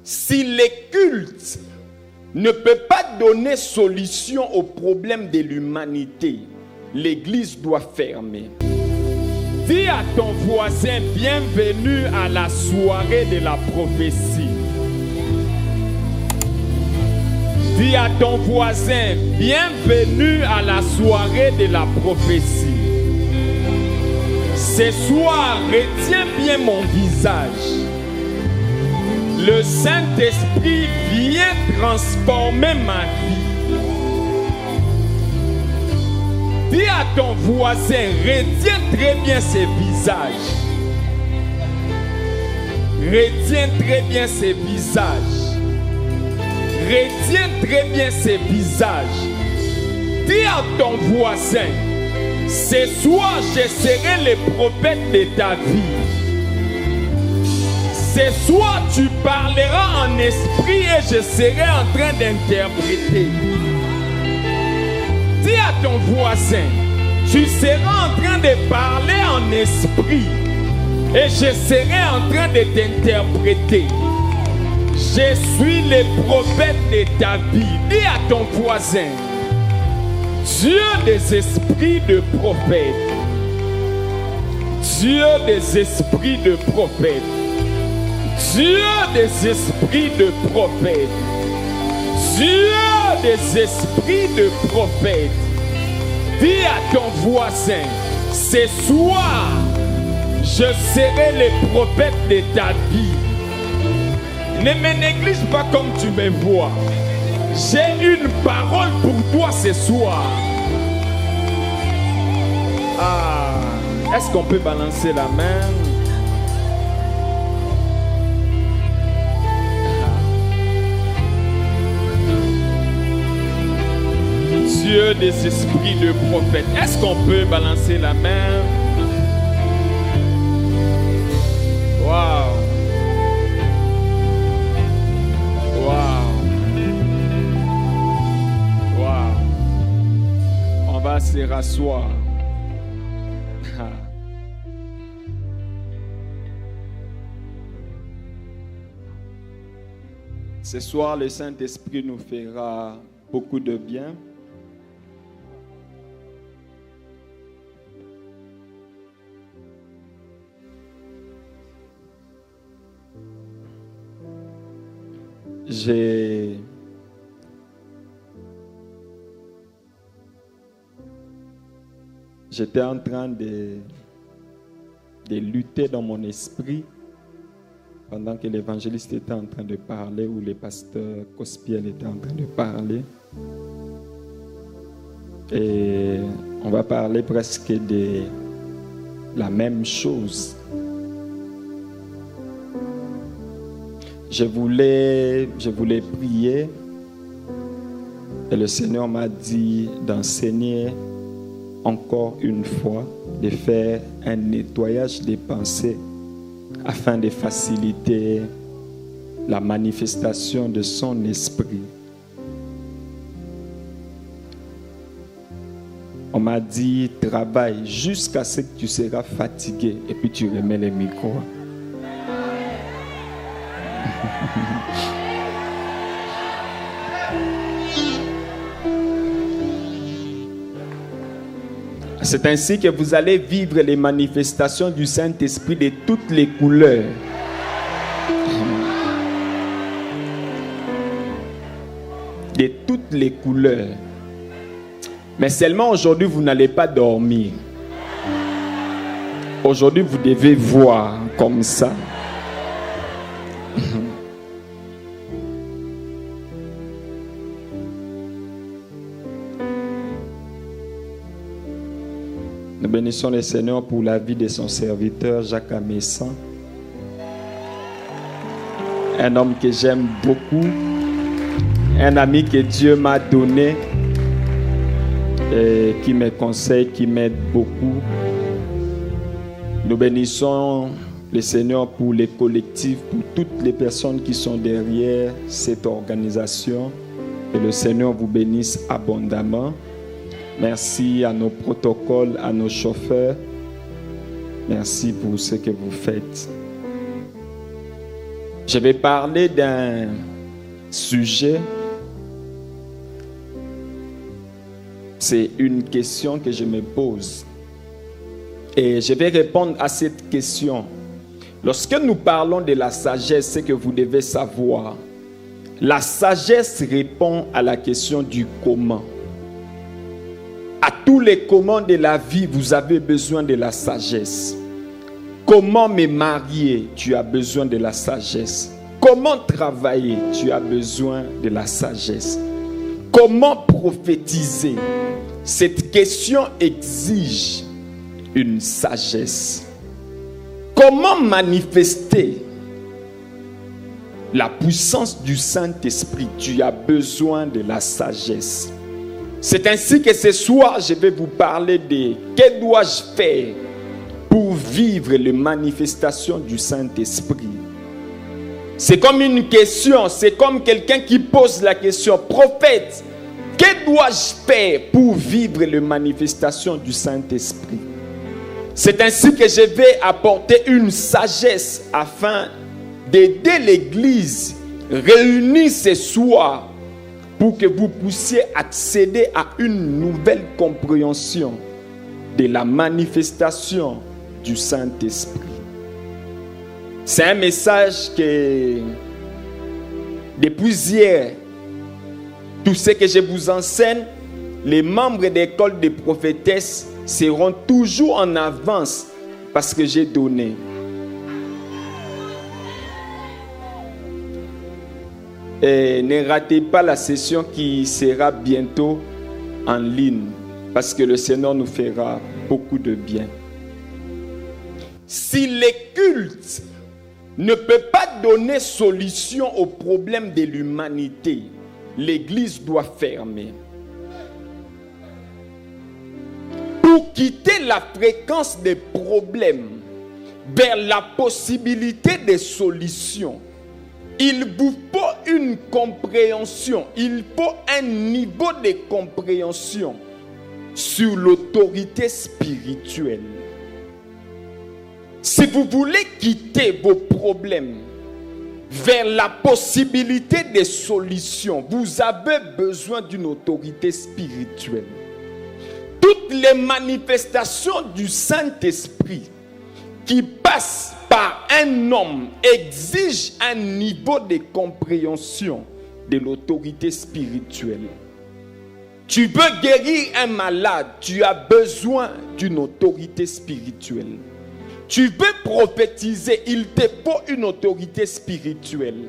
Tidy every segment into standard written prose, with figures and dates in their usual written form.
Si les cultes ne peuvent pas donner solution aux problèmes de l'humanité, l'Église doit fermer. Dis à ton voisin, bienvenue à la soirée de la prophétie. Dis à ton voisin, bienvenue à la soirée de la prophétie. Ce soir, retiens bien mon visage. Le Saint-Esprit vient transformer ma vie. Dis à ton voisin, retiens très bien ses visages. Retiens très bien ses visages. Retiens très bien ses visages. Dis à ton voisin, ce soir je serai le prophète de ta vie. Ce soir tu parleras en esprit et je serai en train d'interpréter. Dis à ton voisin, tu seras en train de parler en esprit et je serai en train de t'interpréter. Je suis le prophète de ta vie. Dis à ton voisin, Dieu des esprits de prophètes, Dieu des esprits de prophètes, Dieu des esprits de prophètes, Dieu des esprits de prophètes. Dis à ton voisin, ce soir, je serai le prophète de ta vie. Ne me néglige pas comme tu me vois. J'ai une parole pour toi ce soir. Ah, est-ce qu'on peut balancer la main? Dieu des esprits de prophètes. Est-ce qu'on peut balancer la main? Waouh! On va se rasseoir. Ce soir, le Saint-Esprit nous fera beaucoup de bien. J'étais en train de lutter dans mon esprit pendant que l'évangéliste était en train de parler ou le pasteur Cospiel était en train de parler. Et on va parler presque de la même chose. Je voulais prier et le Seigneur m'a dit d'enseigner encore une fois, de faire un nettoyage des pensées afin de faciliter la manifestation de son esprit. On m'a dit, travaille jusqu'à ce que tu seras fatigué et puis tu remets le micro. C'est ainsi que vous allez vivre les manifestations du Saint-Esprit de toutes les couleurs. De toutes les couleurs. Mais seulement aujourd'hui, vous n'allez pas dormir. Aujourd'hui, vous devez voir comme ça. Nous bénissons le Seigneur pour la vie de son serviteur Jacques Amessan. Un homme que j'aime beaucoup. Un ami que Dieu m'a donné. Et qui me conseille, qui m'aide beaucoup. Nous bénissons le Seigneur pour les collectifs, pour toutes les personnes qui sont derrière cette organisation. Que le Seigneur vous bénisse abondamment. Merci à nos protocoles, à nos chauffeurs. Merci pour ce que vous faites. Je vais parler d'un sujet. C'est une question que je me pose. Et je vais répondre à cette question. Lorsque nous parlons de la sagesse, c'est que vous devez savoir. La sagesse répond à la question du comment. À tous les comment de la vie, vous avez besoin de la sagesse. Comment me marier? Tu as besoin de la sagesse. Comment travailler? Tu as besoin de la sagesse. Comment prophétiser? Cette question exige une sagesse. Comment manifester la puissance du Saint-Esprit? Tu as besoin de la sagesse. C'est ainsi que ce soir, je vais vous parler de que dois-je faire pour vivre les manifestations du Saint-Esprit. C'est comme une question, c'est comme quelqu'un qui pose la question, prophète, que dois-je faire pour vivre les manifestations du Saint-Esprit? C'est ainsi que je vais apporter une sagesse afin d'aider l'Église réunie ce soir pour que vous puissiez accéder à une nouvelle compréhension de la manifestation du Saint-Esprit. C'est un message que depuis hier, tout ce que je vous enseigne, les membres d'école de prophétesse seront toujours en avance parce que j'ai donné. Et ne ratez pas la session qui sera bientôt en ligne parce que le Seigneur nous fera beaucoup de bien. Si les cultes ne peuvent pas donner solution aux problèmes de l'humanité, l'Église doit fermer. Pour quitter la fréquence des problèmes vers la possibilité de solutions, il vous faut une compréhension, il faut un niveau de compréhension sur l'autorité spirituelle. Si vous voulez quitter vos problèmes vers la possibilité de solutions, vous avez besoin d'une autorité spirituelle. Toutes les manifestations du Saint-Esprit qui passent par un homme exigent un niveau de compréhension de l'autorité spirituelle. Tu veux guérir un malade, tu as besoin d'une autorité spirituelle. Tu veux prophétiser, il te faut une autorité spirituelle.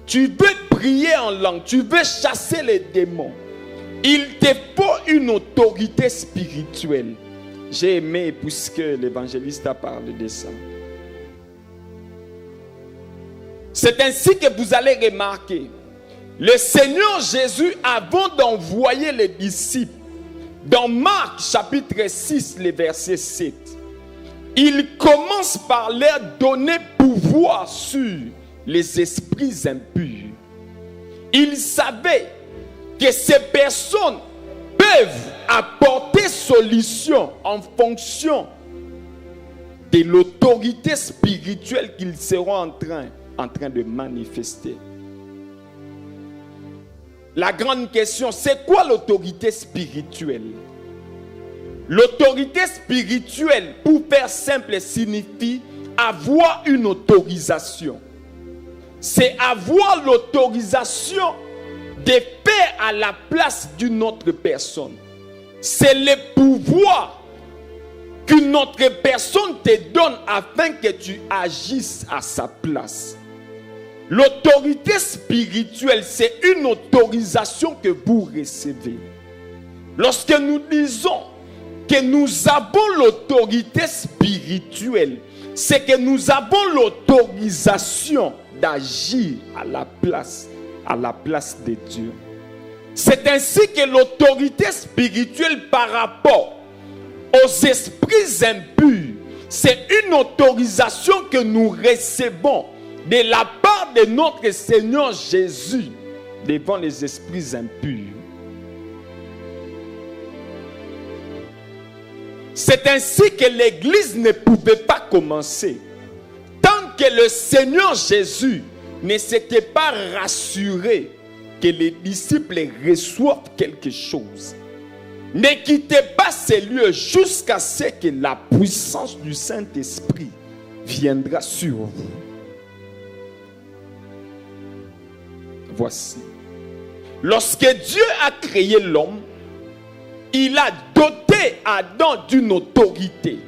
Tu veux prier en langue, tu veux chasser les démons, il te faut une autorité spirituelle. J'ai aimé puisque l'évangéliste a parlé de ça. C'est ainsi que vous allez remarquer, le Seigneur Jésus, avant d'envoyer les disciples, dans Marc chapitre 6, le verset 7, il commence par leur donner pouvoir sur les esprits impurs. Il savait que ces personnes peuvent apporter solution en fonction de l'autorité spirituelle qu'ils seront en train de manifester. La grande question, c'est quoi l'autorité spirituelle? L'autorité spirituelle, pour faire simple, signifie avoir une autorisation. C'est avoir l'autorisation de faire à la place d'une autre personne. C'est le pouvoir qu'une autre personne te donne afin que tu agisses à sa place. L'autorité spirituelle, c'est une autorisation que vous recevez. Lorsque nous disons que nous avons l'autorité spirituelle, c'est que nous avons l'autorisation d'agir à la place de Dieu. C'est ainsi que l'autorité spirituelle par rapport aux esprits impurs, c'est une autorisation que nous recevons de la part de notre Seigneur Jésus devant les esprits impurs. C'est ainsi que l'Église ne pouvait pas commencer tant que le Seigneur Jésus ne s'était pas rassuré que les disciples reçoivent quelque chose. Ne quittez pas ces lieux jusqu'à ce que la puissance du Saint-Esprit viendra sur vous. Voici. Lorsque Dieu a créé l'homme, il a doté Adam d'une autorité.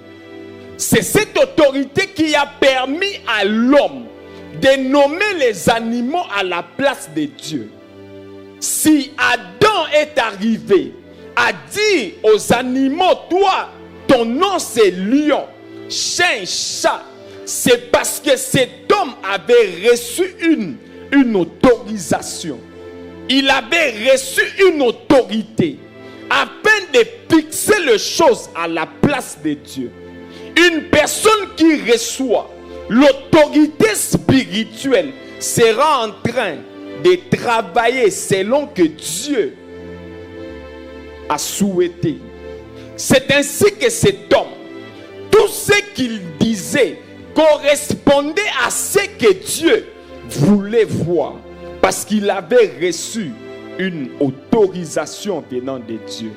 C'est cette autorité qui a permis à l'homme de nommer les animaux à la place de Dieu. Si Adam est arrivé à dire aux animaux, toi, ton nom c'est lion, chien, chat, c'est parce que cet homme avait reçu une autorisation. Il avait reçu une autorité afin de fixer les choses à la place de Dieu. Une personne qui reçoit l'autorité spirituelle sera en train de travailler selon que Dieu a souhaité. C'est ainsi que cet homme, tout ce qu'il disait correspondait à ce que Dieu voulait voir, parce qu'il avait reçu une autorisation venant de Dieu.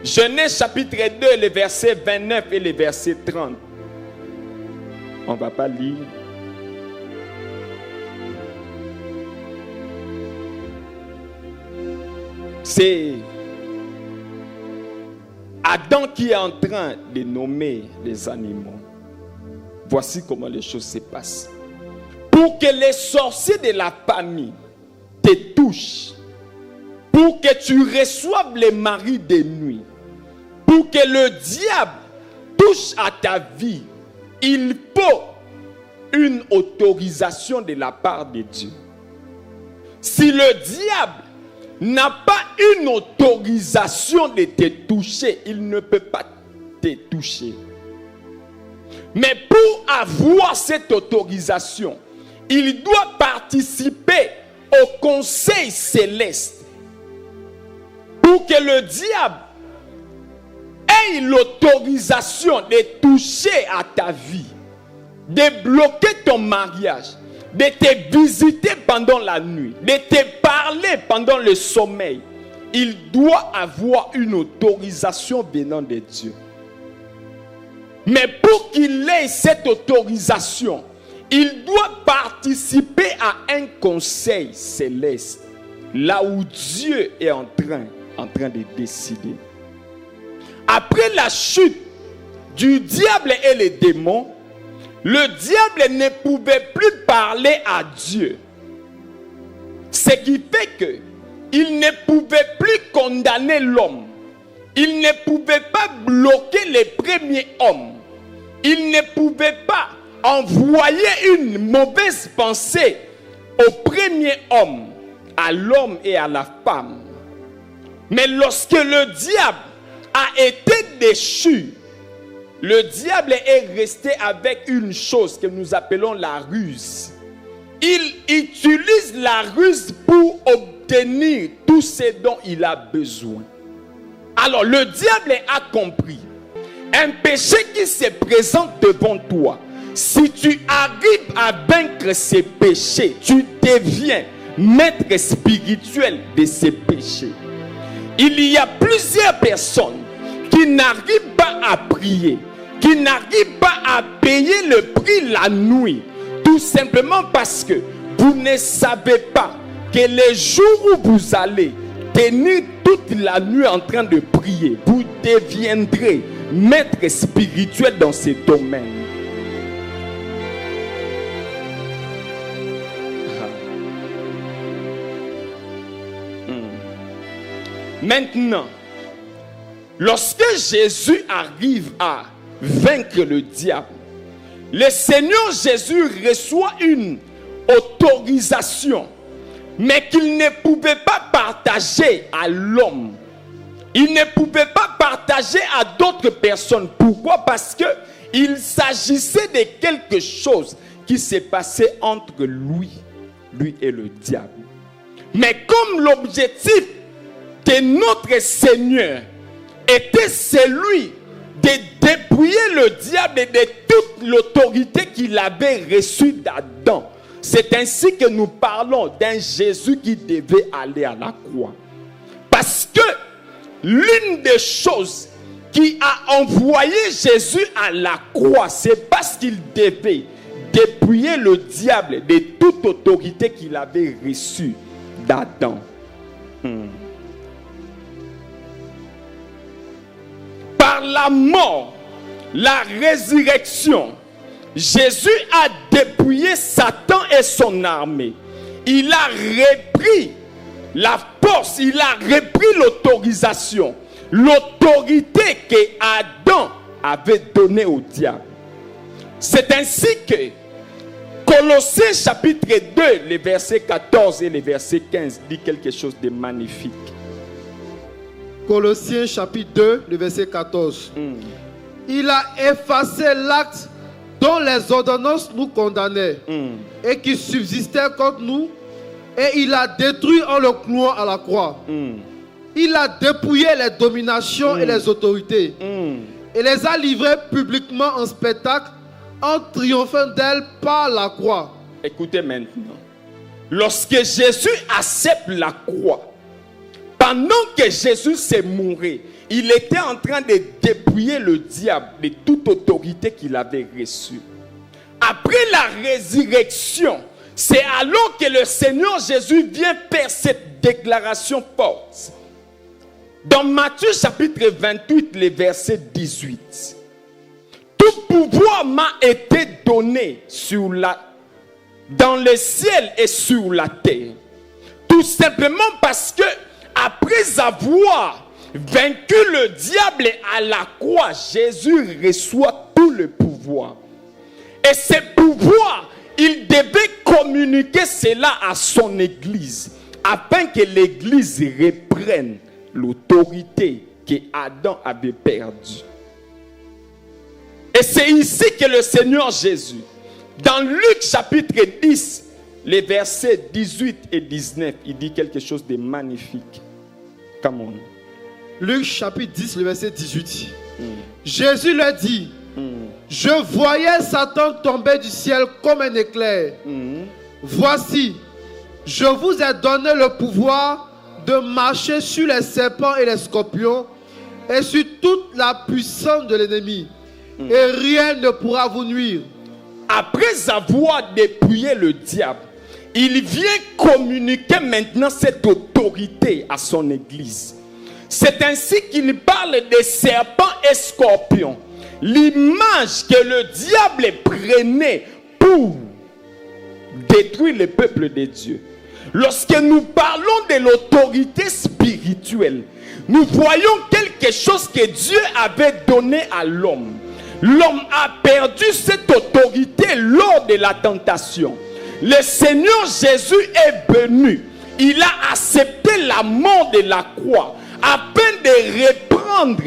Genèse chapitre 2, les versets 29 et les versets 30. On ne va pas lire. C'est Adam qui est en train de nommer les animaux. Voici comment les choses se passent. Pour que les sorciers de la famille te touchent, pour que tu reçoives les maris de nuit, pour que le diable touche à ta vie, il faut une autorisation de la part de Dieu. Si le diable n'a pas une autorisation de te toucher, il ne peut pas te toucher. Mais pour avoir cette autorisation, il doit participer au conseil céleste. Pour que le diable ait l'autorisation de toucher à ta vie, de bloquer ton mariage, de te visiter pendant la nuit, de te parler pendant le sommeil, il doit avoir une autorisation venant de Dieu. Mais pour qu'il ait cette autorisation, il doit participer à un conseil céleste, là où Dieu est en train de décider. Après la chute du diable et les démons, le diable ne pouvait plus parler à Dieu. Ce qui fait que il ne pouvait plus condamner l'homme. Il ne pouvait pas bloquer les premiers hommes. Il ne pouvait pas envoyer une mauvaise pensée au premier homme, à l'homme et à la femme. Mais lorsque le diable a été déchu, le diable est resté avec une chose que nous appelons la ruse. Il utilise la ruse pour obtenir tout ce dont il a besoin. Alors le diable a compris. Un péché qui se présente devant toi, si tu arrives à vaincre ces péchés, tu deviens maître spirituel de ces péchés. Il y a plusieurs personnes qui n'arrivent pas à prier, qui n'arrivent pas à payer le prix la nuit, tout simplement parce que vous ne savez pas que les jours où vous allez tenir toute la nuit en train de prier, vous deviendrez maître spirituel dans ces domaines. Maintenant, lorsque Jésus arrive à vaincre le diable, le Seigneur Jésus reçoit une autorisation, mais qu'il ne pouvait pas partager à l'homme. Il ne pouvait pas partager à d'autres personnes. Pourquoi? Parce que il s'agissait de quelque chose qui s'est passé entre lui et le diable. Mais comme l'objectif de notre Seigneur était celui de dépouiller le diable de toute l'autorité qu'il avait reçue d'Adam, C'est ainsi que nous parlons d'un Jésus qui devait aller à la croix. Parce que l'une des choses qui a envoyé Jésus à la croix, c'est parce qu'il devait dépouiller le diable de toute autorité qu'il avait reçue d'Adam. Par la mort, la résurrection, Jésus a dépouillé Satan et son armée. Il a repris la force, il a repris l'autorisation, l'autorité que Adam avait donnée au diable. C'est ainsi que Colossiens chapitre 2, les versets 14 et les versets 15 dit quelque chose de magnifique. Colossiens chapitre 2, le verset 14. Il a effacé l'acte dont les ordonnances nous condamnaient et qui subsistait contre nous, et il a détruit en le clouant à la croix. Il a dépouillé les dominations et les autorités et les a livrées publiquement en spectacle en triomphant d'elles par la croix. Écoutez maintenant. Lorsque Jésus accepte la croix, pendant que Jésus s'est mouru, il était en train de dépouiller le diable de toute autorité qu'il avait reçue. Après la résurrection, c'est alors que le Seigneur Jésus vient faire cette déclaration forte. Dans Matthieu chapitre 28, le verset 18. Tout pouvoir m'a été donné dans le ciel et sur la terre. Tout simplement parce que après avoir vaincu le diable à la croix, Jésus reçoit tout le pouvoir. Et ce pouvoir, il devait communiquer cela à son église, afin que l'église reprenne l'autorité que Adam avait perdue. Et c'est ici que le Seigneur Jésus, dans Luc chapitre 10, les versets 18 et 19, il dit quelque chose de magnifique. Come on. Luc chapitre 10, le verset 18. Jésus leur dit, je voyais Satan tomber du ciel comme un éclair. Voici, je vous ai donné le pouvoir de marcher sur les serpents et les scorpions et sur toute la puissance de l'ennemi. Et rien ne pourra vous nuire. Après avoir dépouillé le diable, il vient communiquer maintenant cette autorité à son église. C'est ainsi qu'il parle des serpents et scorpions. L'image que le diable prenait pour détruire le peuple de Dieu. Lorsque nous parlons de l'autorité spirituelle, nous voyons quelque chose que Dieu avait donné à l'homme. L'homme a perdu cette autorité lors de la tentation. Le Seigneur Jésus est venu. Il a accepté la mort de la croix afin de reprendre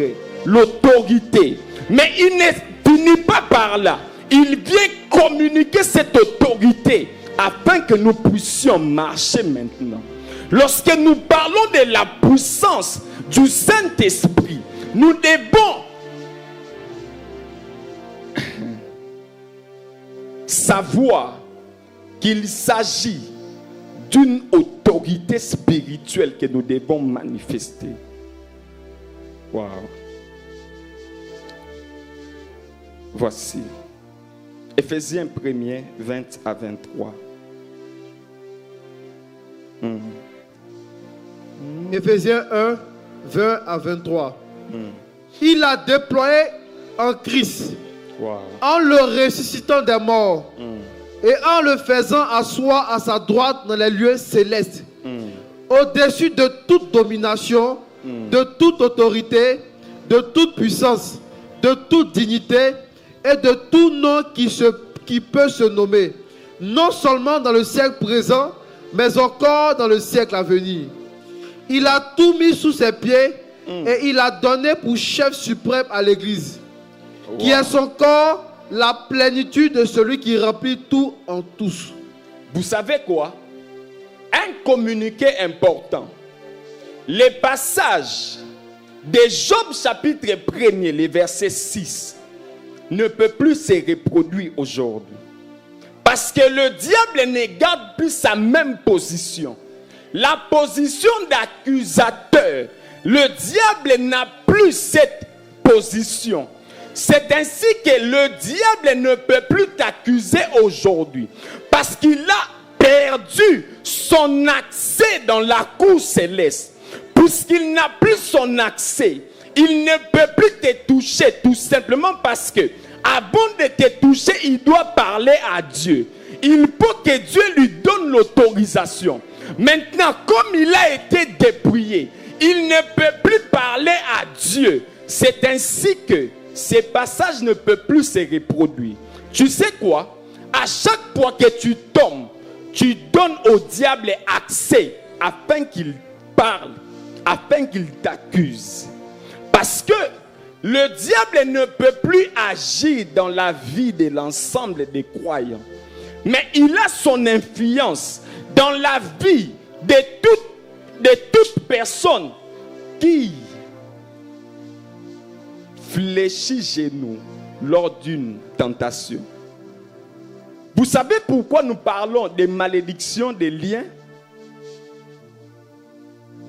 l'autorité. Mais il ne finit pas par là. Il vient communiquer cette autorité afin que nous puissions marcher maintenant. Lorsque nous parlons de la puissance du Saint-Esprit, nous devons savoir qu'il s'agit d'une autorité spirituelle que nous devons manifester. Wow. Voici. Éphésiens 1er, 20 à 23. Éphésiens 1, 20 à 23. Il a déployé en Christ, en le ressuscitant des morts, et en le faisant asseoir à sa droite dans les lieux célestes, au-dessus de toute domination, de toute autorité, de toute puissance, de toute dignité et de tout nom qui peut se nommer, non seulement dans le siècle présent, mais encore dans le siècle à venir. Il a tout mis sous ses pieds et il a donné pour chef suprême à l'Église, qui est son corps, la plénitude de celui qui remplit tout en tous. Vous savez quoi? Un communiqué important. Les passages de Job chapitre 1er, les versets 6, ne peut plus se reproduire aujourd'hui. Parce que le diable ne garde plus sa même position. La position d'accusateur, le diable n'a plus cette position. C'est ainsi que le diable ne peut plus t'accuser aujourd'hui. Parce qu'il a perdu son accès dans la cour céleste. Puisqu'il n'a plus son accès, il ne peut plus te toucher tout simplement parce que avant de te toucher, il doit parler à Dieu. Il faut que Dieu lui donne l'autorisation. Maintenant, comme il a été dépouillé, il ne peut plus parler à Dieu. C'est ainsi que ces passages ne peuvent plus se reproduire. Tu sais quoi? À chaque fois que tu tombes, tu donnes au diable accès afin qu'il parle, afin qu'il t'accuse. Parce que le diable ne peut plus agir dans la vie de l'ensemble des croyants. Mais il a son influence dans la vie de toute personne qui fléchit genoux lors d'une tentation. Vous savez pourquoi nous parlons des malédictions des liens?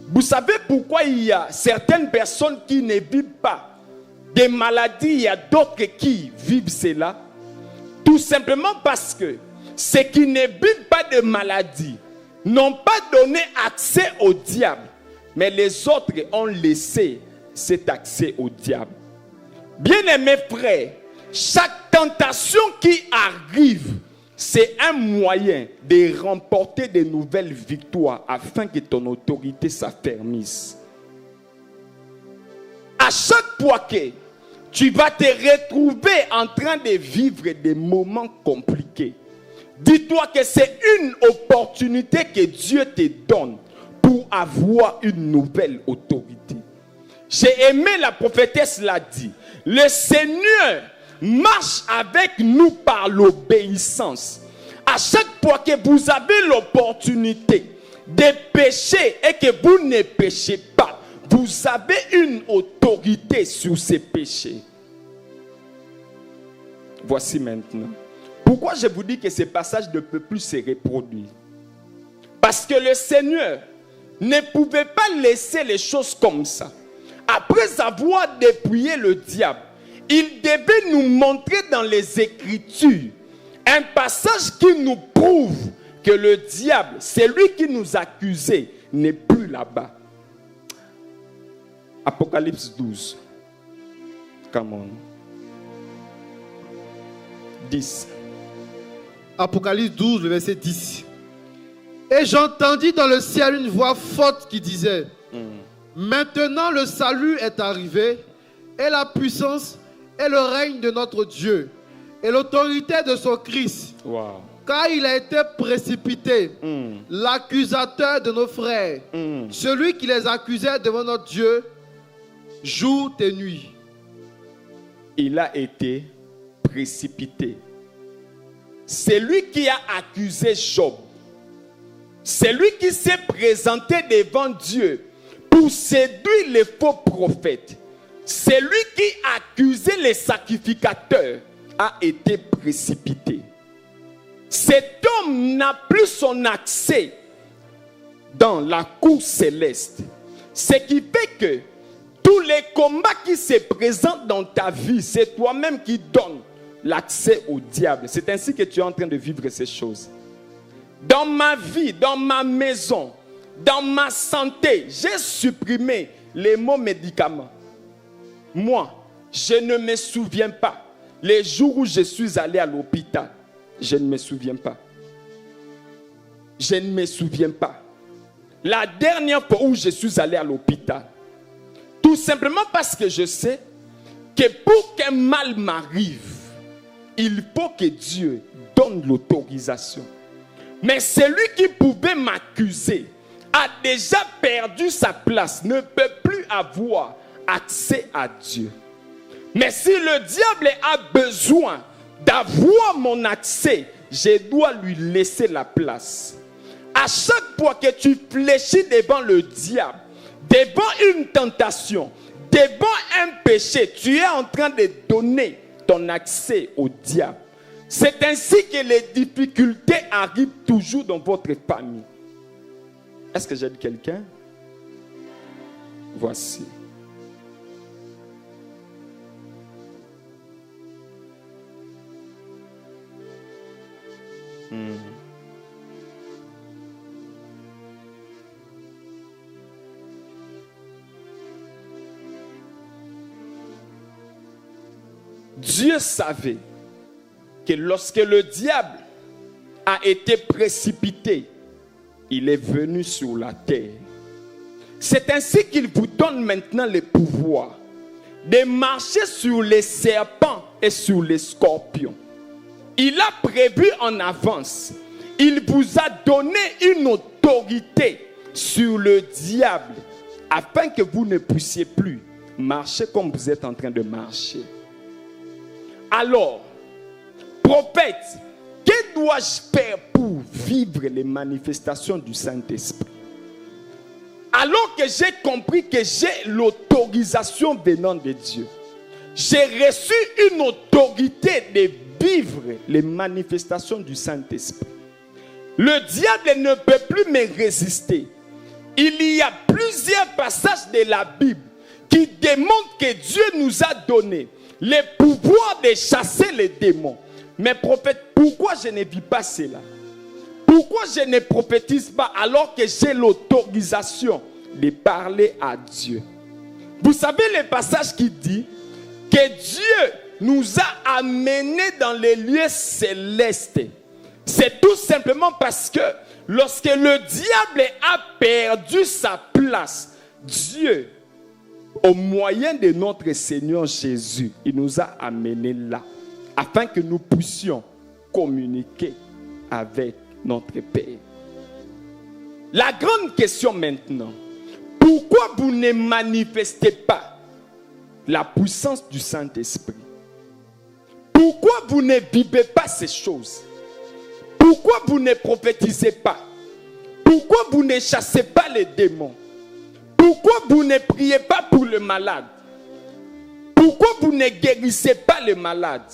Vous savez pourquoi il y a certaines personnes qui ne vivent pas des maladies, il y a d'autres qui vivent cela? Tout simplement parce que ceux qui ne vivent pas de maladies n'ont pas donné accès au diable, mais les autres ont laissé cet accès au diable. Bien-aimés frères, chaque tentation qui arrive, c'est un moyen de remporter de nouvelles victoires afin que ton autorité s'affermisse. À chaque fois que tu vas te retrouver en train de vivre des moments compliqués, dis-toi que c'est une opportunité que Dieu te donne pour avoir une nouvelle autorité. J'ai aimé la prophétesse l'a dit. Le Seigneur marche avec nous par l'obéissance. À chaque fois que vous avez l'opportunité de pécher et que vous ne péchez pas, vous avez une autorité sur ces péchés. Voici maintenant. Pourquoi je vous dis que ces passages ne peuvent plus se reproduire? Parce que le Seigneur ne pouvait pas laisser les choses comme ça. Après avoir dépouillé le diable, il devait nous montrer dans les Écritures un passage qui nous prouve que le diable, celui qui nous accusait, n'est plus là-bas. Apocalypse 12. Come on. 10. Apocalypse 12, le verset 10. Et j'entendis dans le ciel une voix forte qui disait, maintenant le salut est arrivé, et la puissance et le règne de notre Dieu, et l'autorité de son Christ. Wow. Car il a été précipité, l'accusateur de nos frères, celui qui les accusait devant notre Dieu, jour et nuit. Il a été précipité. C'est lui qui a accusé Job. C'est lui qui s'est présenté devant Dieu pour séduire les faux prophètes. C'est lui qui accusait les sacrificateurs, a été précipité. Cet homme n'a plus son accès dans la cour céleste. Ce qui fait que tous les combats qui se présentent dans ta vie, c'est toi-même qui donnes l'accès au diable. C'est ainsi que tu es en train de vivre ces choses. Dans ma vie, dans ma maison, dans ma santé, j'ai supprimé les mots médicaments. Moi, je ne me souviens pas. Les jours où je suis allé à l'hôpital, je ne me souviens pas. Je ne me souviens pas. La dernière fois où je suis allé à l'hôpital, tout simplement parce que je sais que pour qu'un mal m'arrive, il faut que Dieu donne l'autorisation. Mais celui qui pouvait m'accuser a déjà perdu sa place, ne peut plus avoir accès à Dieu. Mais si le diable a besoin d'avoir mon accès, je dois lui laisser la place. À chaque fois que tu fléchis devant le diable, devant une tentation, devant un péché, tu es en train de donner ton accès au diable. C'est ainsi que les difficultés arrivent toujours dans votre famille. Est-ce que j'aide quelqu'un? Voici. Dieu savait que lorsque le diable a été précipité, il est venu sur la terre. C'est ainsi qu'il vous donne maintenant le pouvoir de marcher sur les serpents et sur les scorpions. Il a prévu en avance. Il vous a donné une autorité sur le diable afin que vous ne puissiez plus marcher comme vous êtes en train de marcher. Alors, prophète, que dois-je faire pour vivre les manifestations du Saint-Esprit? Alors que j'ai compris que j'ai l'autorisation venant de Dieu, j'ai reçu une autorité de vivre les manifestations du Saint-Esprit. Le diable ne peut plus me résister. Il y a plusieurs passages de la Bible qui démontrent que Dieu nous a donné le pouvoir de chasser les démons. Mais prophète, pourquoi je ne vis pas cela? Pourquoi je ne prophétise pas alors que j'ai l'autorisation de parler à Dieu? Vous savez le passage qui dit que Dieu nous a amenés dans les lieux célestes. C'est tout simplement parce que lorsque le diable a perdu sa place, Dieu, au moyen de notre Seigneur Jésus, il nous a amenés là, afin que nous puissions communiquer avec notre Père. La grande question maintenant, pourquoi vous ne manifestez pas la puissance du Saint-Esprit? Pourquoi vous ne vivez pas ces choses? Pourquoi vous ne prophétisez pas? Pourquoi vous ne chassez pas les démons? Pourquoi vous ne priez pas pour le malade? Pourquoi vous ne guérissez pas les malades?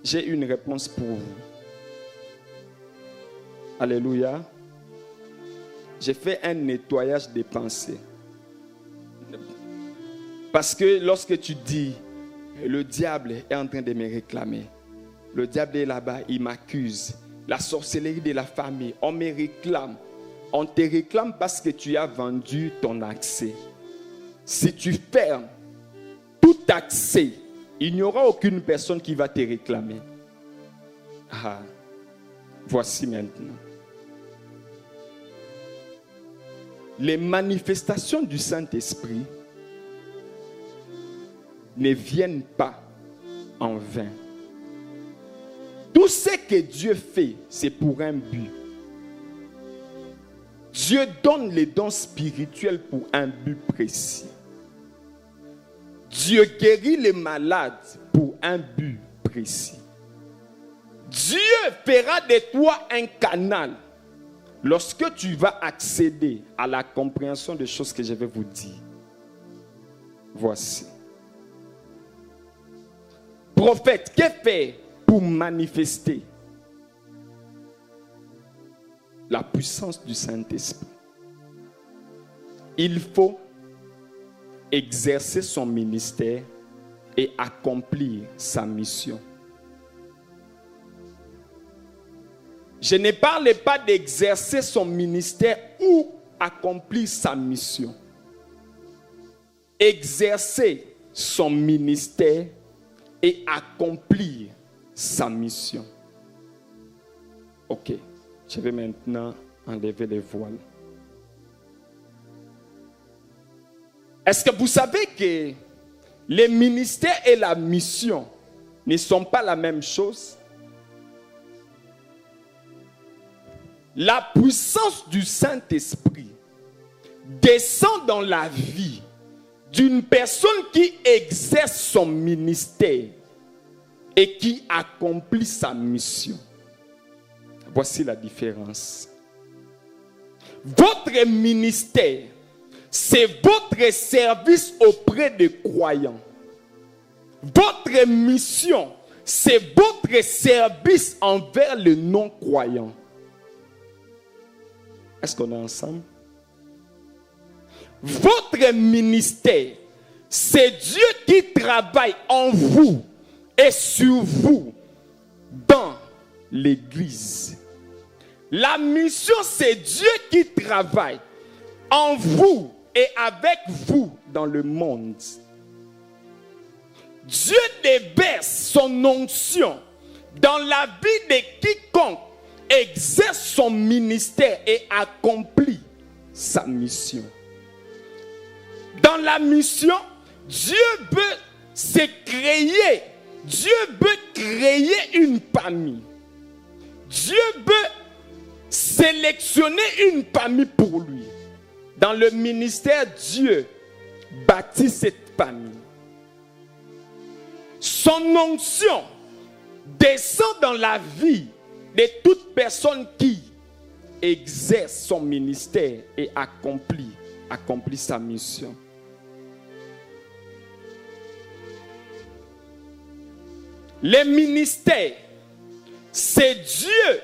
J'ai une réponse pour vous. Alléluia. J'ai fait un nettoyage des pensées. Parce que lorsque tu dis, le diable est en train de me réclamer. Le diable est là-bas, il m'accuse. La sorcellerie de la famille, on me réclame. On te réclame parce que tu as vendu ton accès. Si tu fermes tout accès, il n'y aura aucune personne qui va te réclamer. Ah, voici maintenant. Les manifestations du Saint-Esprit ne viennent pas en vain. Tout ce que Dieu fait, c'est pour un but. Dieu donne les dons spirituels pour un but précis. Dieu guérit les malades pour un but précis. Dieu fera de toi un canal lorsque tu vas accéder à la compréhension des choses que je vais vous dire. Voici. Prophète, que faire pour manifester la puissance du Saint-Esprit? Il faut exercer son ministère et accomplir sa mission. Je ne parle pas d'exercer son ministère ou accomplir sa mission. Exercer son ministère et accomplir sa mission. Ok, je vais maintenant enlever les voiles. Est-ce que vous savez que le ministère et la mission ne sont pas la même chose? La puissance du Saint-Esprit descend dans la vie d'une personne qui exerce son ministère et qui accomplit sa mission. Voici la différence. Votre ministère, c'est votre service auprès des croyants. Votre mission, c'est votre service envers le non-croyant. Est-ce qu'on est ensemble? Votre ministère, c'est Dieu qui travaille en vous et sur vous dans l'église. La mission, c'est Dieu qui travaille en vous et avec vous dans le monde. Dieu déverse son onction dans la vie de quiconque exerce son ministère et accomplit sa mission. Dans la mission, Dieu veut créer une famille. Dieu veut sélectionner une famille pour lui. Dans le ministère, Dieu bâtit cette famille. Son onction descend dans la vie de toute personne qui exerce son ministère et accomplit sa mission. Le ministère, c'est Dieu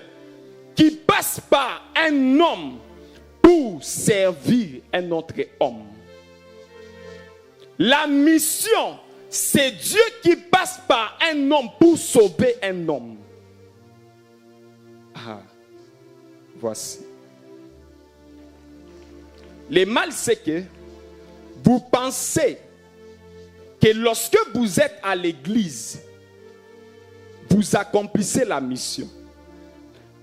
qui passe par un homme pour servir un autre homme. La mission, c'est Dieu qui passe par un homme pour sauver un homme. Ah, voici. Le mal, c'est que vous pensez que lorsque vous êtes à l'église, vous accomplissez la mission.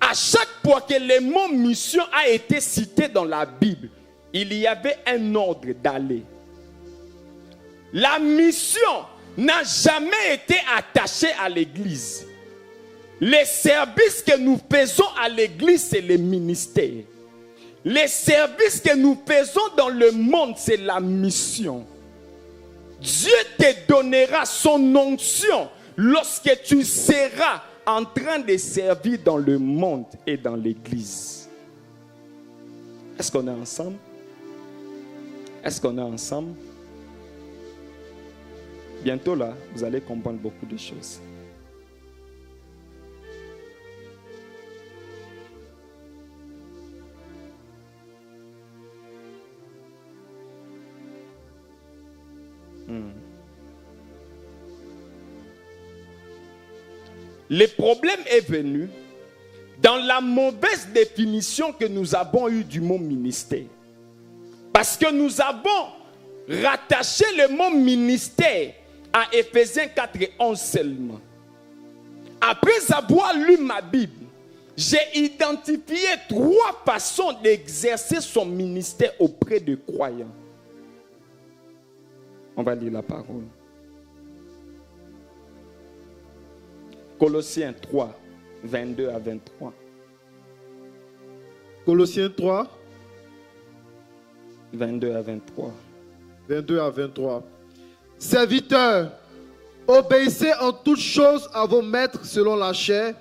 À chaque fois que le mot mission a été cité dans la Bible, il y avait un ordre d'aller. La mission n'a jamais été attachée à l'église. Les services que nous faisons à l'église, c'est le ministère. Les services que nous faisons dans le monde, c'est la mission. Dieu te donnera son onction lorsque tu seras en train de servir dans le monde et dans l'église. Est-ce qu'on est ensemble? Est-ce qu'on est ensemble? Bientôt là, vous allez comprendre beaucoup de choses. Le problème est venu dans la mauvaise définition que nous avons eue du mot ministère. Parce que nous avons rattaché le mot ministère à Éphésiens 4 et 11 seulement. Après avoir lu ma Bible, j'ai identifié 3 façons d'exercer son ministère auprès des croyants. On va lire la parole. Colossiens 3, 22 à 23. Colossiens 3, 22 à 23. 22 à 23. Serviteurs, obéissez en toutes choses à vos maîtres selon la chair,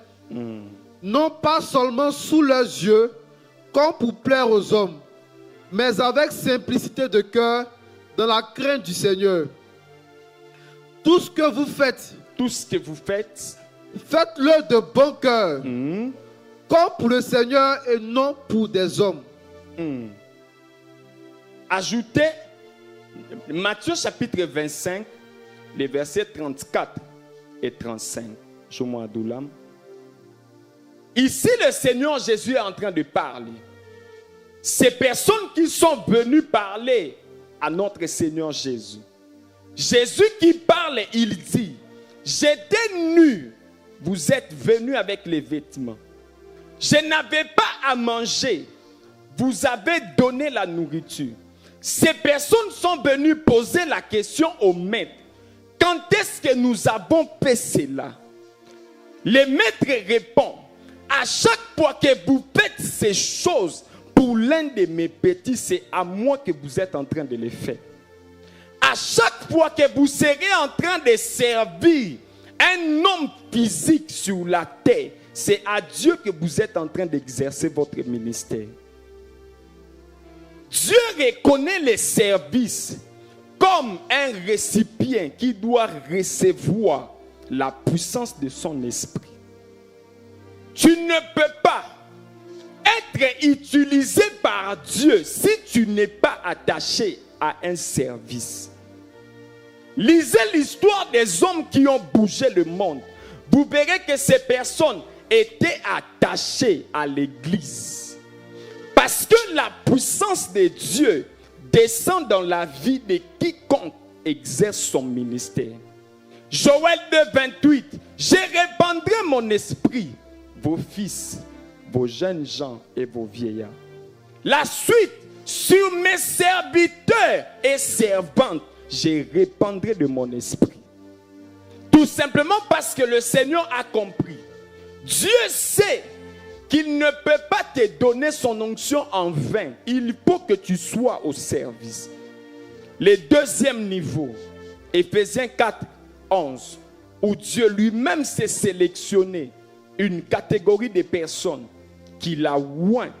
non pas seulement sous leurs yeux, comme pour plaire aux hommes, mais avec simplicité de cœur, dans la crainte du Seigneur. Tout ce que vous faites, faites-le de bon cœur, comme pour le Seigneur et non pour des hommes. Ajoutez Matthieu chapitre 25, les versets 34 et 35. Jomo Adoulam. Ici, le Seigneur Jésus est en train de parler. Ces personnes qui sont venues parler à notre Seigneur Jésus. Jésus qui parle, il dit, j'étais nu, vous êtes venus avec les vêtements. Je n'avais pas à manger, vous avez donné la nourriture. Ces personnes sont venues poser la question au maître. Quand est-ce que nous avons fait cela? Le maître répond, à chaque fois que vous faites ces choses pour l'un de mes petits, c'est à moi que vous êtes en train de les faire. À chaque fois que vous serez en train de servir un homme physique sur la terre, c'est à Dieu que vous êtes en train d'exercer votre ministère. Dieu reconnaît les services comme un récipient qui doit recevoir la puissance de son esprit. Tu ne peux pas être utilisé par Dieu si tu n'es pas attaché à un service. Lisez l'histoire des hommes qui ont bougé le monde. Vous verrez que ces personnes étaient attachées à l'église. Parce que la puissance de Dieu descend dans la vie de quiconque exerce son ministère. Joël 2, 28. Je répandrai mon esprit, vos fils, vos jeunes gens et vos vieillards. La suite, sur mes serviteurs et servantes, je répandrai de mon esprit. Tout simplement parce que le Seigneur a compris. Dieu sait qu'il ne peut pas te donner son onction en vain. Il faut que tu sois au service. Le deuxième niveau, Éphésiens 4, 11, où Dieu lui-même s'est sélectionné une catégorie de personnes qu'il a oint,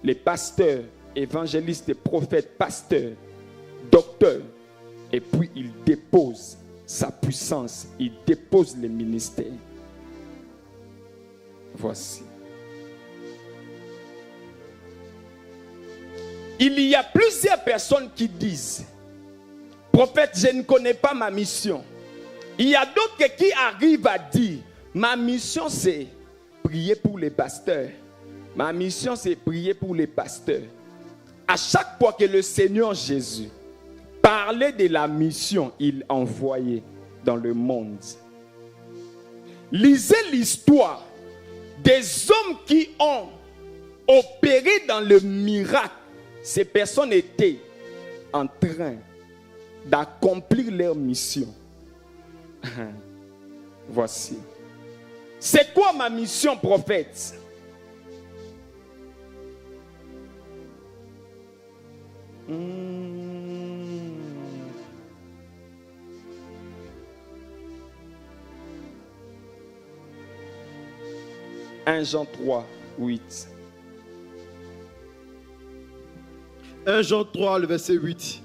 les pasteurs, évangélistes, prophètes, pasteurs, docteurs, et puis il dépose sa puissance, il dépose les ministères. Voici. Il y a plusieurs personnes qui disent, prophète, je ne connais pas ma mission. Il y a d'autres qui arrivent à dire, ma mission c'est prier pour les pasteurs. Ma mission c'est prier pour les pasteurs. À chaque fois que le Seigneur Jésus parlait de la mission, il envoyait dans le monde. Lisez l'histoire des hommes qui ont opéré dans le miracle. Ces personnes étaient en train d'accomplir leur mission. Voici. C'est quoi ma mission, prophète? « 1 Jean 3, 8. 1 Jean 3, le verset 8.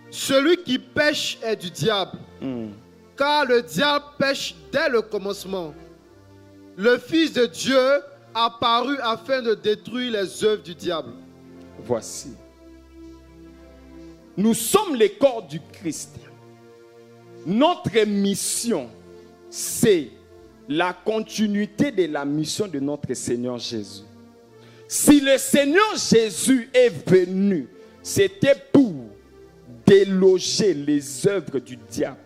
Celui qui pêche est du diable, car le diable pêche dès le commencement. Le Fils de Dieu apparu afin de détruire les œuvres du diable. » Voici. Nous sommes les corps du Christ. Notre mission, c'est la continuité de la mission de notre Seigneur Jésus. Si le Seigneur Jésus est venu, c'était pour déloger les œuvres du diable.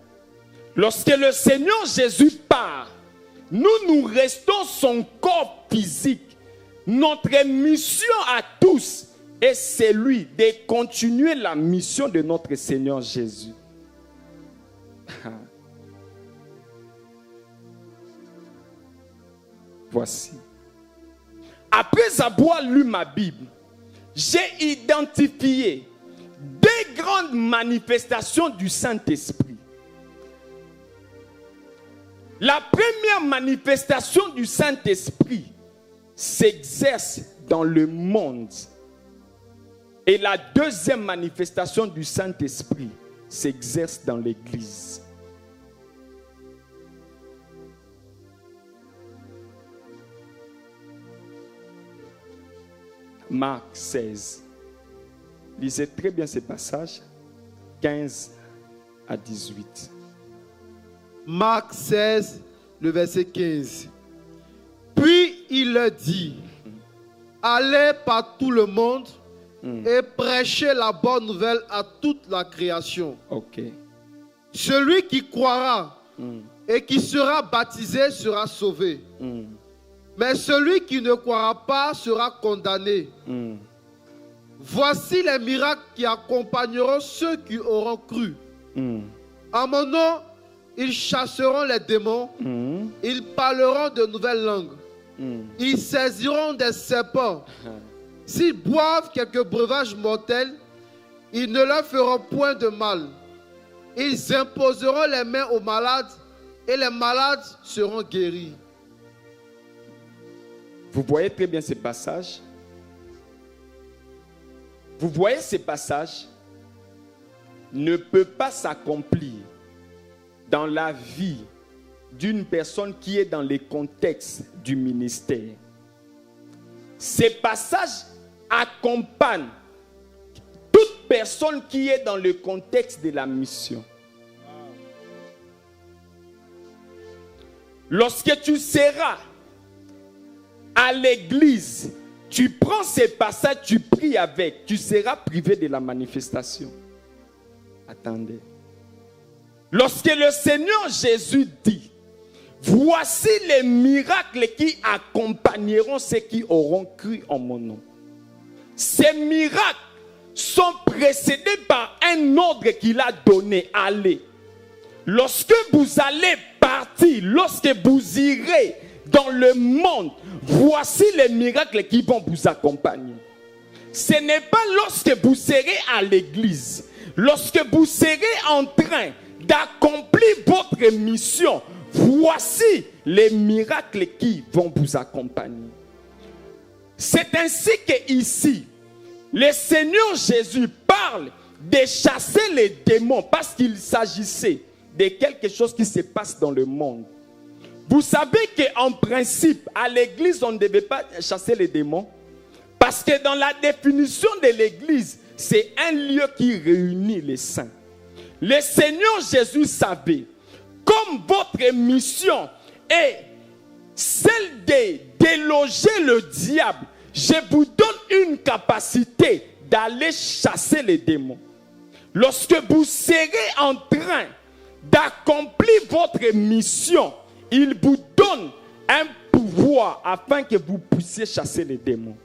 Lorsque le Seigneur Jésus part, nous restons son corps physique. Notre mission à tous est celui de continuer la mission de notre Seigneur Jésus. Voici. Après avoir lu ma Bible, j'ai identifié deux grandes manifestations du Saint-Esprit. La première manifestation du Saint-Esprit s'exerce dans le monde. Et la deuxième manifestation du Saint-Esprit s'exerce dans l'Église. Marc 16. Lisez très bien ces passages, 15 à 18. Marc 16, le verset 15. Puis il leur dit, allez par tout le monde et prêchez la bonne nouvelle à toute la création. Okay. Celui qui croira et qui sera baptisé sera sauvé. Mais celui qui ne croira pas sera condamné. Voici les miracles qui accompagneront ceux qui auront cru. En mon nom, ils chasseront les démons. Ils parleront de nouvelles langues. Ils saisiront des serpents. S'ils boivent quelques breuvages mortels, ils ne leur feront point de mal. Ils imposeront les mains aux malades et les malades seront guéris. Vous voyez très bien ces passages. Vous voyez ces passages ne peuvent pas s'accomplir dans la vie d'une personne qui est dans le contexte du ministère. Ces passages accompagnent toute personne qui est dans le contexte de la mission. Lorsque tu seras à l'église, tu prends ces passages, tu pries avec, tu seras privé de la manifestation. Attendez. Lorsque le Seigneur Jésus dit, voici les miracles qui accompagneront ceux qui auront cru en mon nom. Ces miracles sont précédés par un ordre qu'il a donné. Allez. Lorsque vous allez partir, lorsque vous irez dans le monde, voici les miracles qui vont vous accompagner. Ce n'est pas lorsque vous serez à l'église, lorsque vous serez en train d'accomplir votre mission, voici les miracles qui vont vous accompagner. C'est ainsi que ici, le Seigneur Jésus parle de chasser les démons parce qu'il s'agissait de quelque chose qui se passe dans le monde. Vous savez qu'en principe, à l'église, on ne devait pas chasser les démons. Parce que dans la définition de l'église, c'est un lieu qui réunit les saints. Le Seigneur Jésus savait, comme votre mission est celle de déloger le diable, je vous donne une capacité d'aller chasser les démons. Lorsque vous serez en train d'accomplir votre mission, il vous donne un pouvoir afin que vous puissiez chasser les démons.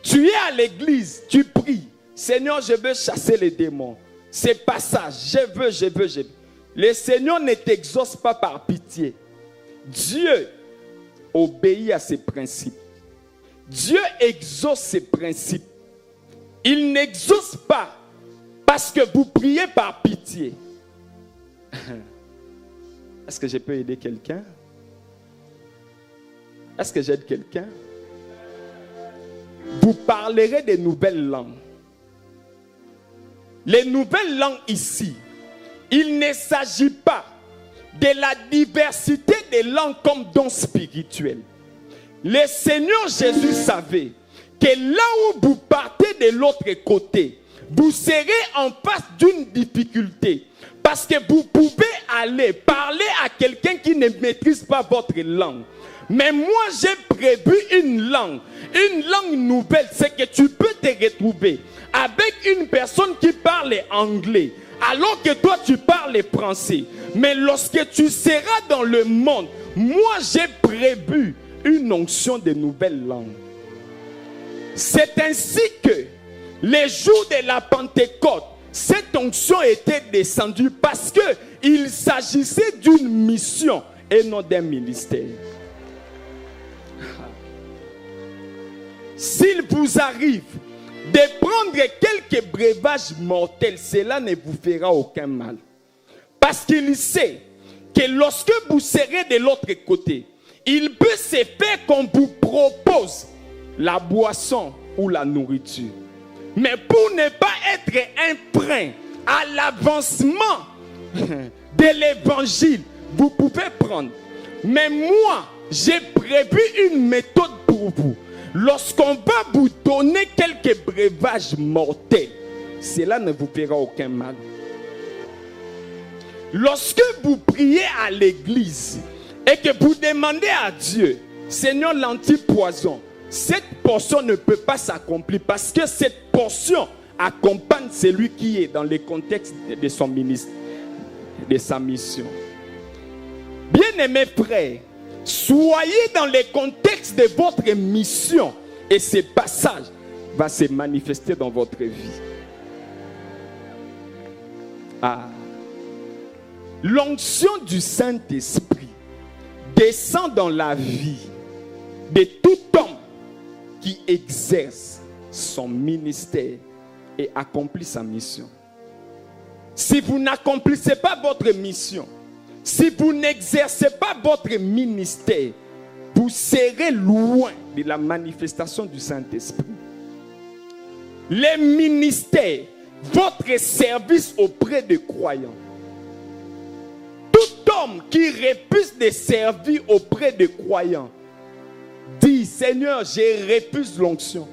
Tu es à l'église, tu pries. Seigneur, je veux chasser les démons. C'est pas ça. Je veux. Le Seigneur ne t'exauce pas par pitié. Dieu obéit à ses principes. Dieu exauce ses principes. Il n'exauce pas parce que vous priez par pitié. Est-ce que je peux aider quelqu'un? Est-ce que j'aide quelqu'un? Vous parlerez des nouvelles langues. Les nouvelles langues ici, il ne s'agit pas de la diversité des langues comme don spirituel. Le Seigneur Jésus savait que là où vous partez de l'autre côté, vous serez en face d'une difficulté. Parce que vous pouvez aller parler à quelqu'un qui ne maîtrise pas votre langue. Mais moi, j'ai prévu une langue nouvelle. C'est que tu peux te retrouver avec une personne qui parle anglais, alors que toi, tu parles français. Mais lorsque tu seras dans le monde, moi, j'ai prévu une onction de nouvelles langues. C'est ainsi que les jours de la Pentecôte, cette onction était descendue parce qu'il s'agissait d'une mission et non d'un ministère. S'il vous arrive de prendre quelques breuvages mortels, cela ne vous fera aucun mal. Parce qu'il sait que lorsque vous serez de l'autre côté, il peut se faire qu'on vous propose la boisson ou la nourriture. Mais pour ne pas être un frein à l'avancement de l'évangile, vous pouvez prendre. Mais moi, j'ai prévu une méthode pour vous. Lorsqu'on va vous donner quelques breuvages mortels, cela ne vous fera aucun mal. Lorsque vous priez à l'église et que vous demandez à Dieu, Seigneur, l'antipoison, cette portion ne peut pas s'accomplir parce que cette portion accompagne celui qui est dans le contexte de son ministère, de sa mission. Bien-aimés frères, soyez dans le contexte de votre mission et ce passage va se manifester dans votre vie. L'onction du Saint-Esprit descend dans la vie de tout homme qui exerce son ministère et accomplit sa mission. Si vous n'accomplissez pas votre mission, si vous n'exercez pas votre ministère, vous serez loin de la manifestation du Saint-Esprit. Les ministères, votre service auprès des croyants, toute homme qui refuse de servir auprès des croyants dit, Seigneur, j'ai refusé l'onction.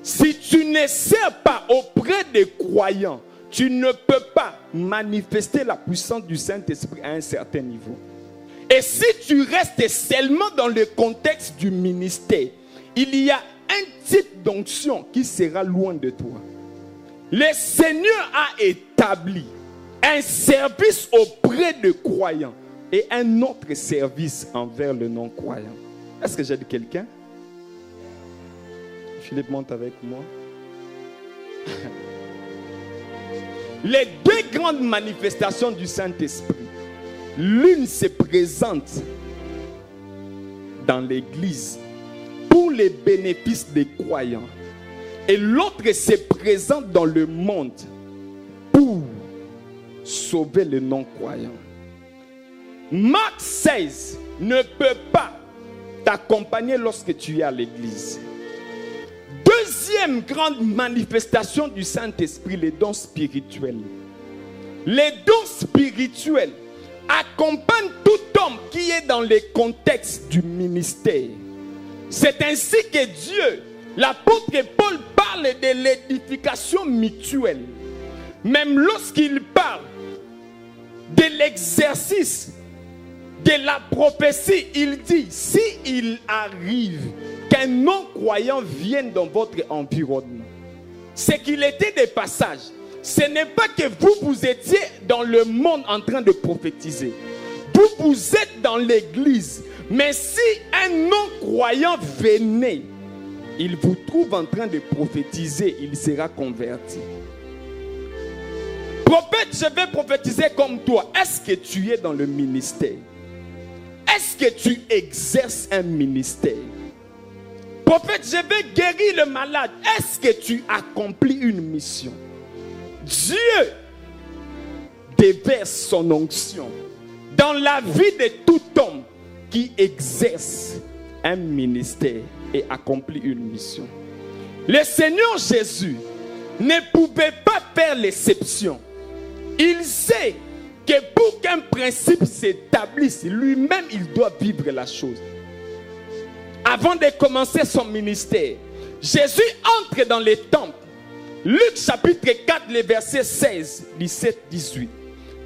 Si tu ne sers pas auprès des croyants, tu ne peux pas manifester la puissance du Saint-Esprit à un certain niveau. Et si tu restes seulement dans le contexte du ministère, il y a un type d'onction qui sera loin de toi. Le Seigneur a établi un service auprès des croyants et un autre service envers le non-croyant. Est-ce que j'ai dit quelqu'un? Philippe monte avec moi. Les deux grandes manifestations du Saint-Esprit, l'une se présente dans l'Église pour les bénéfices des croyants et l'autre se présente dans le monde pour sauver les non-croyants. Marc 16 ne peut pas t'accompagner lorsque tu es à l'église. Deuxième grande manifestation du Saint-Esprit, les dons spirituels. Les dons spirituels accompagnent tout homme qui est dans le contexte du ministère. C'est ainsi que Dieu, l'apôtre Paul, parle de l'édification mutuelle. Même lorsqu'il parle de l'exercice de la prophétie, il dit, si il arrive qu'un non-croyant vienne dans votre environnement, c'est qu'il était de passage. Ce n'est pas que vous étiez dans le monde en train de prophétiser. Vous êtes dans l'église. Mais si un non-croyant venait, il vous trouve en train de prophétiser, il sera converti. Prophète, je vais prophétiser comme toi. Est-ce que tu es dans le ministère? Est-ce que tu exerces un ministère? Prophète, je vais guérir le malade. Est-ce que tu accomplis une mission? Dieu déverse son onction dans la vie de tout homme qui exerce un ministère et accomplit une mission. Le Seigneur Jésus ne pouvait pas faire l'exception. Il sait que pour qu'un principe s'établisse, lui-même, il doit vivre la chose. Avant de commencer son ministère, Jésus entre dans les temples. Luc chapitre 4, les versets 16, 17, 18.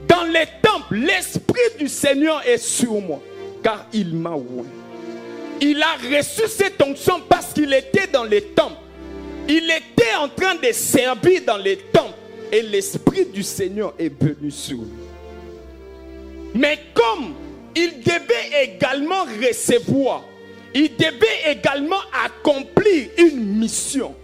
Dans les temples, l'Esprit du Seigneur est sur moi, car il m'a oint. Il a reçu cette onction parce qu'il était dans les temples. Il était en train de servir dans les temples. Et l'Esprit du Seigneur est venu sur lui. Mais comme il devait également recevoir, il devait également accomplir une mission.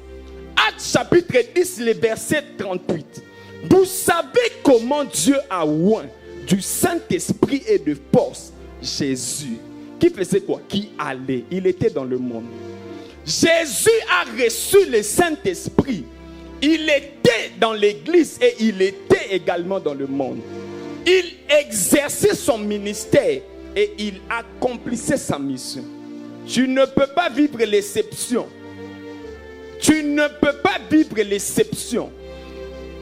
Actes chapitre 10, le verset 38. Vous savez comment Dieu a oint du Saint-Esprit et de force Jésus. Qui faisait quoi? Qui allait. Il était dans le monde. Jésus a reçu le Saint-Esprit. Il était dans l'église et il était également dans le monde. Il exerçait son ministère et il accomplissait sa mission. Tu ne peux pas vivre l'exception. Tu ne peux pas vivre l'exception.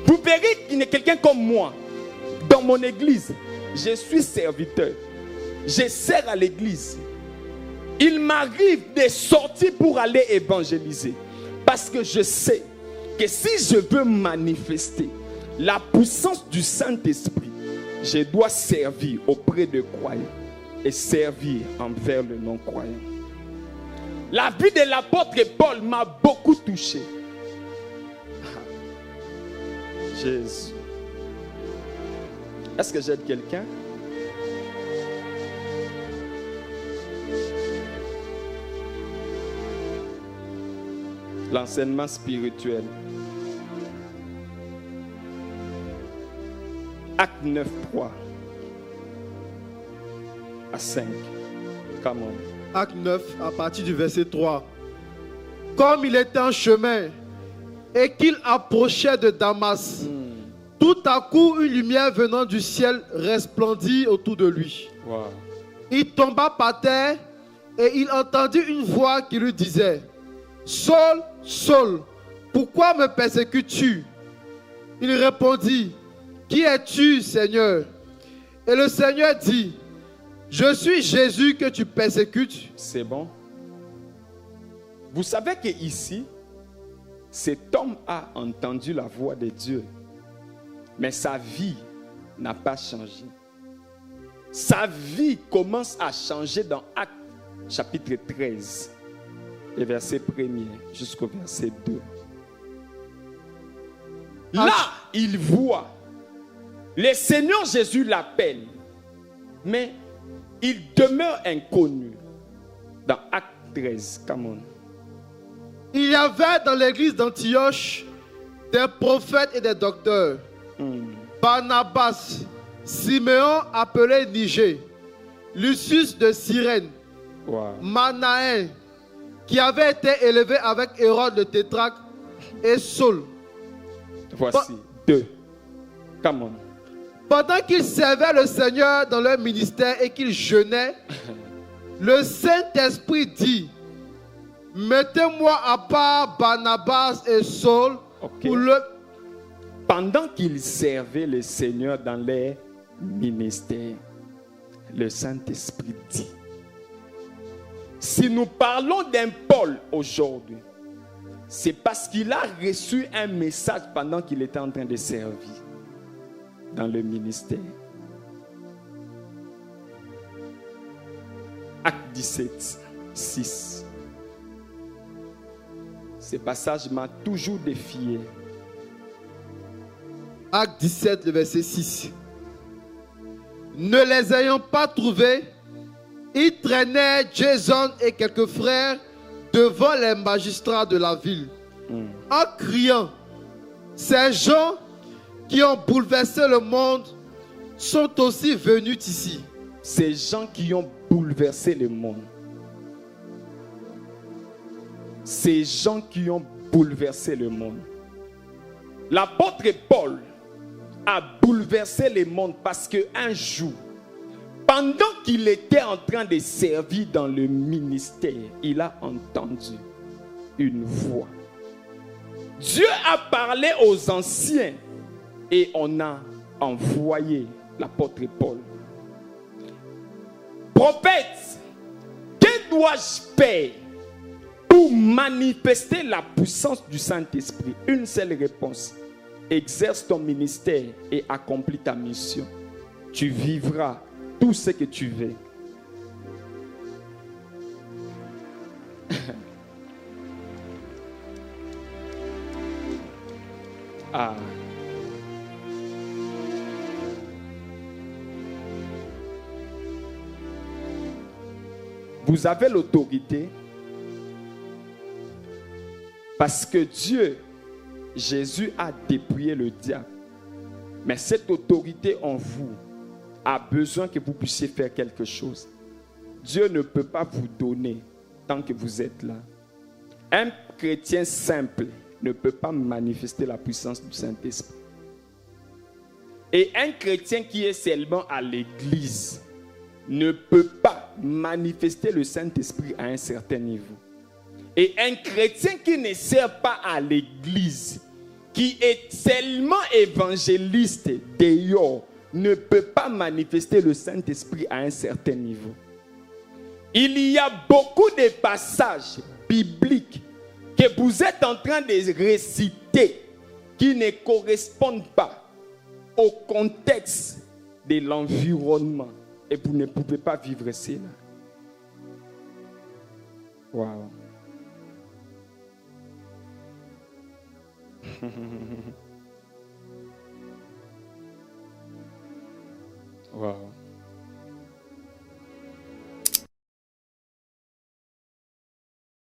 Vous verrez qu'il y a quelqu'un comme moi. Dans mon église, je suis serviteur. Je sers à l'église. Il m'arrive de sortir pour aller évangéliser. Parce que je sais que si je veux manifester la puissance du Saint-Esprit, je dois servir auprès des croyants et servir envers le non-croyant. La vie de l'apôtre Paul m'a beaucoup touché. Jésus. Est-ce que j'aide quelqu'un? L'enseignement spirituel. Acte 9, 3 à 5. Come on. Acte 9, à partir du verset 3. Comme il était en chemin et qu'il approchait de Damas, tout à coup une lumière venant du ciel resplendit autour de lui. Wow. Il tomba par terre et il entendit une voix qui lui disait: Saul, Saul, pourquoi me persécutes-tu? Il répondit: Qui es-tu, Seigneur? Et le Seigneur dit, je suis Jésus que tu persécutes. C'est bon. Vous savez que ici, cet homme a entendu la voix de Dieu, mais sa vie n'a pas changé. Sa vie commence à changer dans Actes chapitre 13, et verset 1er jusqu'au verset 2. Là, il voit, le Seigneur Jésus l'appelle, mais il demeure inconnu. Dans Acte 13, come on. Il y avait dans l'église d'Antioche des prophètes et des docteurs. Barnabas, Siméon appelé Niger, Lucius de Cyrène, Manaën, qui avait été élevé avec Hérode le tétrarque, et Saul. Voici deux. Come on. Pendant qu'ils servaient le Seigneur dans leur ministère et qu'ils jeûnaient, le Saint-Esprit dit, mettez-moi à part Barnabas et Saul pour le... Pendant qu'ils servaient le Seigneur dans leur ministère, le Saint-Esprit dit, si nous parlons d'un Paul aujourd'hui, c'est parce qu'il a reçu un message pendant qu'il était en train de servir dans le ministère. Acte 17, 6. Ce passage m'a toujours défié. Acte 17, le verset 6. Ne les ayant pas trouvés, ils traînaient Jason et quelques frères devant les magistrats de la ville, en criant, ces gens qui ont bouleversé le monde sont aussi venus ici. Ces gens qui ont bouleversé le monde. Ces gens qui ont bouleversé le monde. L'apôtre Paul a bouleversé le monde parce qu'un jour, pendant qu'il était en train de servir dans le ministère, il a entendu une voix. Dieu a parlé aux anciens et on a envoyé l'apôtre Paul. Prophète, que dois-je faire pour manifester la puissance du Saint-Esprit? Une seule réponse. Exerce ton ministère et accomplis ta mission. Tu vivras tout ce que tu veux. Ah. Vous avez l'autorité parce que Dieu, Jésus a dépouillé le diable. Mais cette autorité en vous a besoin que vous puissiez faire quelque chose. Dieu ne peut pas vous donner tant que vous êtes là. Un chrétien simple ne peut pas manifester la puissance du Saint-Esprit. Et un chrétien qui est seulement à l'église ne peut pas manifester le Saint-Esprit à un certain niveau. Et un chrétien qui ne sert pas à l'église, qui est seulement évangéliste dehors, ne peut pas manifester le Saint-Esprit à un certain niveau. Il y a beaucoup de passages bibliques que vous êtes en train de réciter qui ne correspondent pas au contexte de l'environnement. Et vous ne pouvez pas vivre cela. Wow. Wow.